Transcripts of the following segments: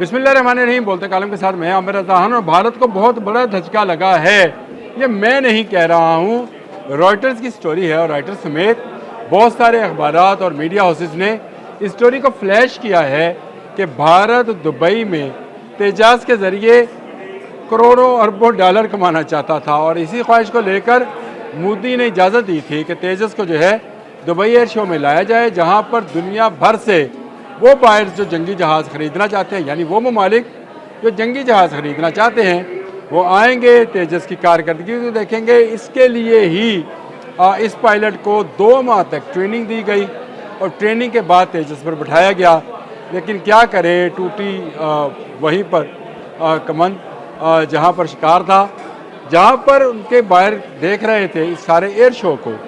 बिस्मिल्लाहिर्रहमानिर्रहीम बोलते कालम के साथ मैं आमिर रज़ान। और भारत को बहुत बड़ा धचका लगा है, ये मैं नहीं कह रहा हूँ, रॉयटर्स की स्टोरी है और रॉयटर्स समेत बहुत सारे अखबारात और मीडिया हाउसेस ने इस स्टोरी को फ्लैश किया है कि भारत दुबई में तेजाज के ज़रिए करोड़ों अरबों डॉलर कमाना चाहता था और इसी ख्वाहिश को लेकर मोदी ने इजाज़त दी थी कि तेजस को जो है दुबई एयर शो में लाया जाए, जहाँ पर दुनिया भर से वो बायर्स जो जंगी जहाज़ ख़रीदना चाहते हैं, यानी वो ममालिक जो जंगी जहाज़ ख़रीदना चाहते हैं, वो आएंगे, तेजस की कारकर्दगी को देखेंगे। इसके लिए ही इस पायलट को 2 माह तक ट्रेनिंग दी गई और ट्रेनिंग के बाद तेजस पर बिठाया गया। लेकिन क्या करें, टूटी वहीं पर कमंद जहाँ पर शिकार था, जहाँ पर उनके बाहर देख रहे थे इस सारे एयर शो को,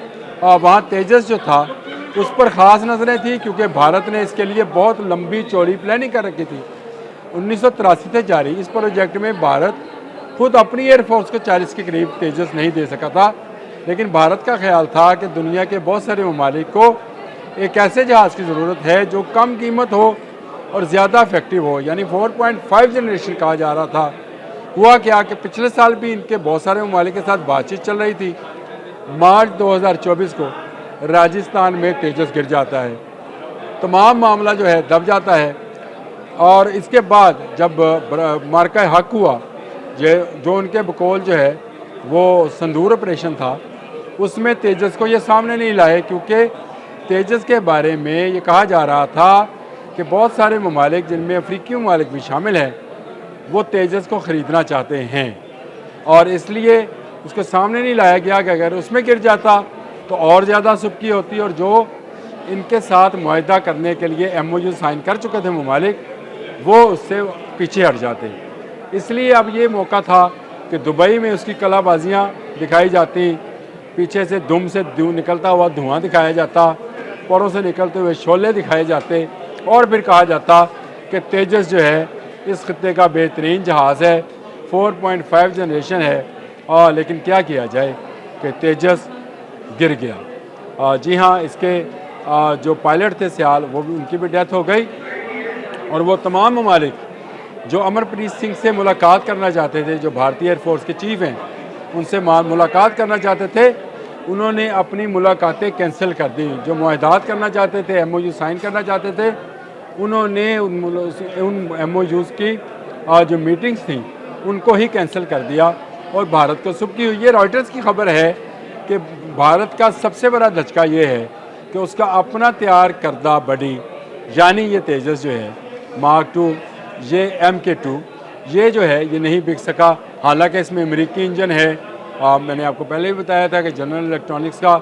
वहाँ तेजस जो था उस पर ख़ास नज़रें थी, क्योंकि भारत ने इसके लिए बहुत लंबी चौड़ी प्लानिंग कर रखी थी। 1983 से जारी इस प्रोजेक्ट में भारत खुद अपनी एयरफोर्स को 40 के करीब तेजस नहीं दे सका था, लेकिन भारत का ख्याल था कि दुनिया के बहुत सारे ममालिक को एक ऐसे जहाज़ की ज़रूरत है जो कम कीमत हो और ज़्यादा इफेक्टिव हो, यानी 4.5 जनरेशन कहा जा रहा था। हुआ क्या कि पिछले साल भी इनके बहुत सारे ममालिक के साथ बातचीत चल रही थी। मार्च 2024 को राजस्थान में तेजस गिर जाता है, तमाम मामला जो है दब जाता है। और इसके बाद जब मार्का हक हुआ, जो उनके बकौल जो है वो संदूर ऑपरेशन था, उसमें तेजस को ये सामने नहीं लाए, क्योंकि तेजस के बारे में ये कहा जा रहा था कि बहुत सारे ममालिक, जिनमें अफ्रीकी ममालिक भी शामिल हैं, वो तेजस को ख़रीदना चाहते हैं और इसलिए उसको सामने नहीं लाया गया कि अगर उसमें गिर जाता तो और ज़्यादा सुबकी होती और जो इनके साथ मुआहदा करने के लिए MOU साइन कर चुके थे ममालिक, वो उससे पीछे हट जाते। इसलिए अब ये मौका था कि दुबई में उसकी कलाबाजियाँ दिखाई जाती, पीछे से दुम से निकलता हुआ धुआं दिखाया जाता, परों से निकलते हुए शोले दिखाए जाते और फिर कहा जाता कि तेजस जो है इस खत्ते का बेहतरीन जहाज़ है, 4.5 जनरेशन है। लेकिन क्या किया जाए कि तेजस गिर गया। जी हाँ, इसके जो पायलट थे सियाल, वो भी, उनकी भी डेथ हो गई और वो तमाम ममालिक जो अमरप्रीत सिंह से मुलाकात करना चाहते थे, जो भारतीय एयरफोर्स के चीफ हैं, उनसे मुलाकात करना चाहते थे, उन्होंने अपनी मुलाकातें कैंसिल कर दी। जो मुआहदात करना चाहते थे, MOU साइन करना चाहते थे, उन्होंने उन MOUs की जो मीटिंग्स थी उनको ही कैंसिल कर दिया और भारत को सुबकी हुई। ये रॉयटर्स की खबर है कि भारत का सबसे बड़ा धचका ये है कि उसका अपना तैयार करदा बडी, यानी ये तेजस जो है मार्क 2, ये MK2, ये जो है ये नहीं बिक सका। हालांकि इसमें अमेरिकी इंजन है। मैंने आपको पहले भी बताया था कि जनरल इलेक्ट्रॉनिक्स का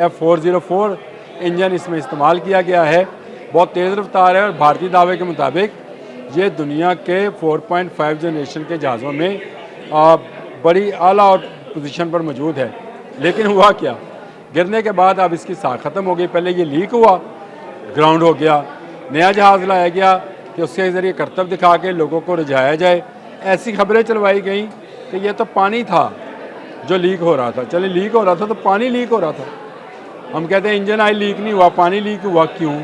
F404 इंजन इसमें इस्तेमाल किया गया है, बहुत तेज़ रफ्तार है और भारतीय दावे के मुताबिक ये दुनिया के 4.5 जनरेशन के जहाज़ों में बड़ी आला पोजीशन पर मौजूद है। लेकिन हुआ क्या, गिरने के बाद अब इसकी साख ख़त्म हो गई। पहले ये लीक हुआ, ग्राउंड हो गया, नया जहाज़ लाया गया कि उसके ज़रिए करतब दिखा के लोगों को रिझाया जाए। ऐसी खबरें चलवाई गई कि ये तो पानी था जो लीक हो रहा था। चले लीक हो रहा था तो पानी लीक हो रहा था, हम कहते हैं इंजन ऑयल लीक नहीं हुआ, पानी लीक हुआ। क्यों?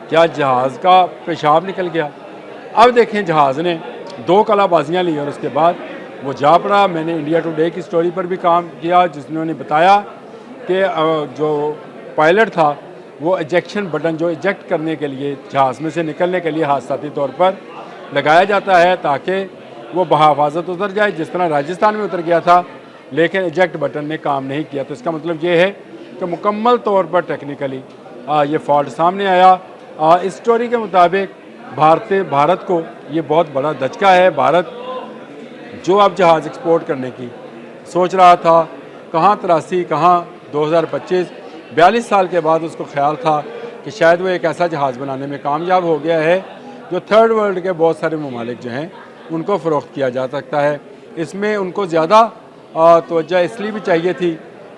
क्या जहाज़ का पेशाब निकल गया? अब देखें, जहाज़ ने 2 कलाबाजियाँ ली और उसके बाद वो जा पड़ा। मैंने इंडिया टुडे की स्टोरी पर भी काम किया, जिसने बताया कि जो पायलट था वो इजेक्शन बटन, जो इजेक्ट करने के लिए, जहाज़ में से निकलने के लिए हादसाती तौर पर लगाया जाता है ताकि वो बहिफाजत उतर जाए, जिस तरह राजस्थान में उतर गया था, लेकिन इजेक्ट बटन ने काम नहीं किया। तो इसका मतलब ये है कि मुकम्मल तौर पर टेक्निकली ये फॉल्ट सामने आया। इस स्टोरी के मुताबिक भारत को ये बहुत बड़ा धचका है। भारत जो अब जहाज़ एक्सपोर्ट करने की सोच रहा था, कहाँ 83, कहाँ 2025, 42 साल के बाद उसको ख्याल था कि शायद वो एक ऐसा जहाज़ बनाने में कामयाब हो गया है जो थर्ड वर्ल्ड के बहुत सारे ममालिक जो हैं उनको फ़रोख्त किया जा सकता है। इसमें उनको ज़्यादा तवज्जो इसलिए भी चाहिए थी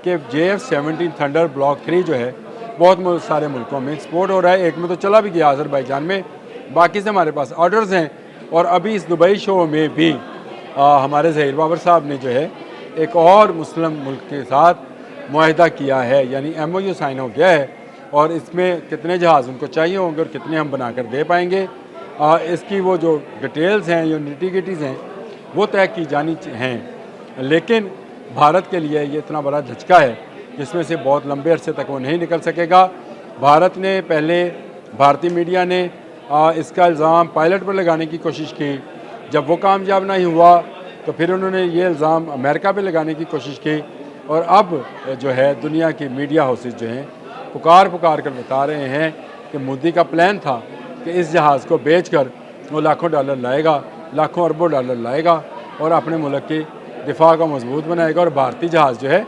कि JF-17 थंडर ब्लॉक 3 जो है बहुत सारे मुल्कों में एक्सपोर्ट हो रहा है। एक में तो चला भी गया अज़रबैजान में, बाकी से हमारे पास ऑर्डर्स हैं। और अभी इस दुबई शो में भी हमारे ज़हीर बाबर साहब ने जो है एक और मुस्लिम मुल्क के साथ मुआहदा किया है, यानी MOU साइन हो गया है। और इसमें कितने जहाज़ उनको चाहिए होंगे और कितने हम बनाकर दे पाएंगे, इसकी वो जो डिटेल्स हैं, जो निटी-गिटीज़ हैं, वो तय की जानी हैं। लेकिन भारत के लिए ये इतना बड़ा झटका है जिसमें से बहुत लंबे अरसे तक वो नहीं निकल सकेगा। भारत ने पहले, भारतीय मीडिया ने इसका इल्ज़ाम पायलट पर लगाने की कोशिश की। जब वो कामयाब नहीं हुआ तो फिर उन्होंने ये इल्ज़ाम अमेरिका पे लगाने की कोशिश की। और अब जो है दुनिया की मीडिया हाउसेस जो हैं पुकार कर बता रहे हैं कि मोदी का प्लान था कि इस जहाज़ को बेचकर वो लाखों डॉलर लाएगा, लाखों अरबों डॉलर लाएगा और अपने मुल्क की दिफा को मजबूत बनाएगा और भारतीय जहाज़ जो है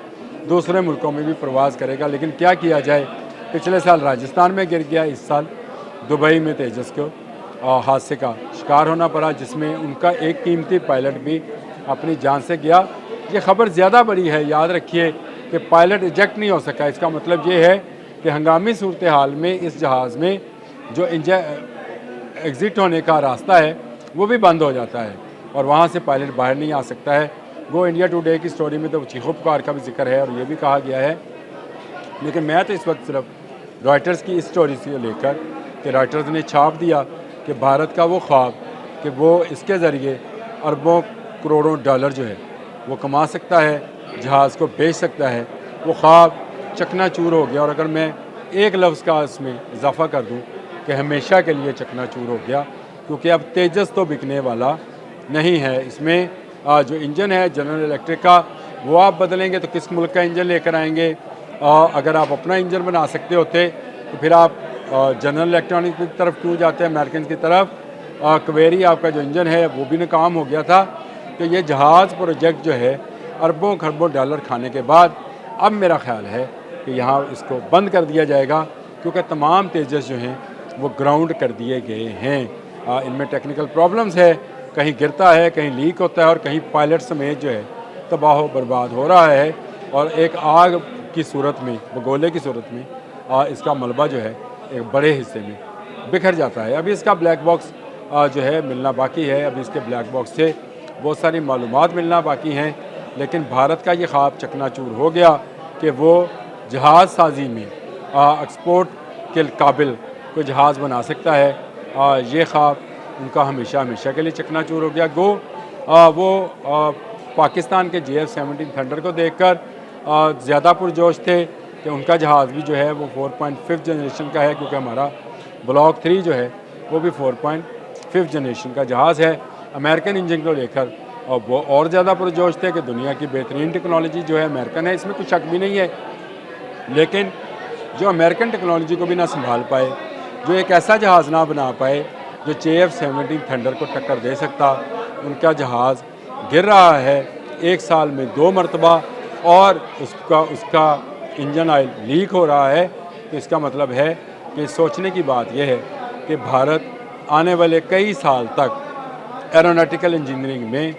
दूसरे मुल्कों में भी प्रवास करेगा। लेकिन क्या किया जाए, पिछले साल राजस्थान में गिर गया, इस साल दुबई में तेजस को हादसे का शिकार होना पड़ा, जिसमें उनका एक कीमती पायलट भी अपनी जान से गया। ये खबर ज़्यादा बड़ी है, याद रखिए कि पायलट इजेक्ट नहीं हो सका। इसका मतलब ये है कि हंगामी सूरत हाल में इस जहाज़ में जो एग्ज़िट होने का रास्ता है वो भी बंद हो जाता है और वहाँ से पायलट बाहर नहीं आ सकता है। वो इंडिया टुडे की स्टोरी में तो चीखों पुकार का भी जिक्र है और ये भी कहा गया है। लेकिन मैं तो इस वक्त सिर्फ रॉयटर्स की इस स्टोरी से लेकर कि रॉयटर्स ने छाप दिया कि भारत का वो ख्वाब कि वो इसके ज़रिए अरबों करोड़ों डॉलर जो है वो कमा सकता है, जहाज़ को बेच सकता है, वो ख्वाब चकनाचूर हो गया। और अगर मैं एक लफ्ज़ का इसमें इजाफ़ा कर दूं कि हमेशा के लिए चकनाचूर हो गया, क्योंकि अब तेजस तो बिकने वाला नहीं है। इसमें जो इंजन है जनरल इलेक्ट्रिक का, वो आप बदलेंगे तो किस मुल्क का इंजन लेकर आएंगे? अगर आप अपना इंजन बना सकते होते तो फिर आप जनरल इलेक्ट्रॉनिक की तरफ क्यों जाते हैं, अमेरिकन की तरफ? क्वेरी आपका जो इंजन है वो भी नाकाम हो गया था। तो ये जहाज़ प्रोजेक्ट जो है अरबों खरबों डॉलर खाने के बाद अब मेरा ख्याल है कि यहाँ इसको बंद कर दिया जाएगा, क्योंकि तमाम तेजस जो हैं वो ग्राउंड कर दिए गए हैं। इनमें टेक्निकल प्रॉब्लम्स है, कहीं गिरता है, कहीं लीक होता है और कहीं पायलट समेत जो है तबाह बर्बाद हो रहा है। और एक आग की सूरत में, बगोले की सूरत में इसका मलबा जो है एक बड़े हिस्से में बिखर जाता है। अभी इसका ब्लैक बॉक्स जो है मिलना बाकी है। अभी इसके ब्लैक बॉक्स से बहुत सारी मालूमात मिलना बाकी हैं। लेकिन भारत का ये ख्वाब चकनाचूर हो गया कि वो जहाज़ साजी में एक्सपोर्ट के काबिल कोई जहाज़ बना सकता है। ये ख्वाब उनका हमेशा हमेशा के लिए चकनाचूर हो गया। वो पाकिस्तान के JF-17 थंडर को देखकर ज़्यादा पुरजोश थे कि उनका जहाज़ भी जो है वो 4.5 जनरेशन का है, क्योंकि हमारा ब्लॉक 3 जो है वो भी 4.5 जनरेशन का जहाज़ है। अमेरिकन इंजन को लेकर और वो और ज़्यादा पुरजोश थे कि दुनिया की बेहतरीन टेक्नोलॉजी जो है अमेरिकन है, इसमें कुछ शक भी नहीं है। लेकिन जो अमेरिकन टेक्नोलॉजी को भी ना संभाल पाए, जो एक ऐसा जहाज़ ना बना पाए जो JF-17 थंडर को टक्कर दे सकता, उनका जहाज़ गिर रहा है एक साल में 2 मरतबा और उसका इंजन ऑयल लीक हो रहा है। तो इसका मतलब है कि सोचने की बात यह है कि भारत आने वाले कई साल तक एरोनॉटिकल इंजीनियरिंग में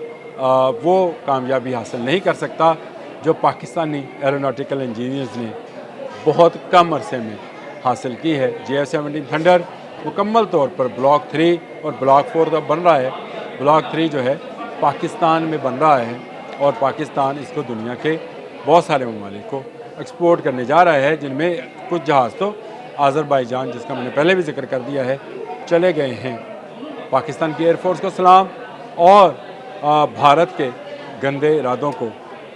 वो कामयाबी हासिल नहीं कर सकता जो पाकिस्तानी एरोनॉटिकल इंजीनियर्स ने बहुत कम अरसे में हासिल की है। JF-17 थंडर मुकम्मल तौर पर ब्लॉक 3 और ब्लॉक 4 तो बन रहा है। ब्लॉक 3 जो है पाकिस्तान में बन रहा है और पाकिस्तान इसको दुनिया के बहुत सारे ममालिक को एक्सपोर्ट करने जा रहा है, जिनमें कुछ जहाज़ तो आज़रबाईजान, जिसका मैंने पहले भी जिक्र कर दिया है, चले गए हैं। पाकिस्तान की एयरफोर्स को सलाम और भारत के गंदे इरादों को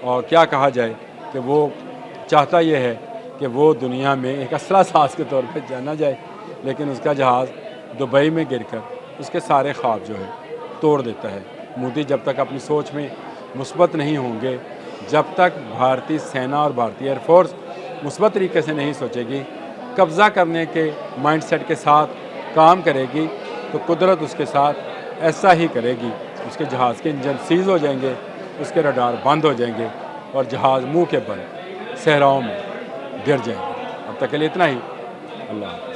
और क्या कहा जाए कि वो चाहता ये है कि वो दुनिया में एक असला साज के तौर पर जाना जाए, लेकिन उसका जहाज़ दुबई में गिरकर उसके सारे ख्वाब जो है तोड़ देता है। मोदी जब तक अपनी सोच में मुस्बत नहीं होंगे, जब तक भारतीय सेना और भारतीय एयरफोर्स मुस्बत तरीके से नहीं सोचेगी, कब्ज़ा करने के माइंडसेट के साथ काम करेगी, तो कुदरत उसके साथ ऐसा ही करेगी। उसके जहाज़ के इंजन सीज़ हो जाएंगे, उसके रडार बंद हो जाएंगे और जहाज़ मुंह के बल सहराओं में गिर जाएंगे। अब तक के लिए इतना ही। अल्लाह।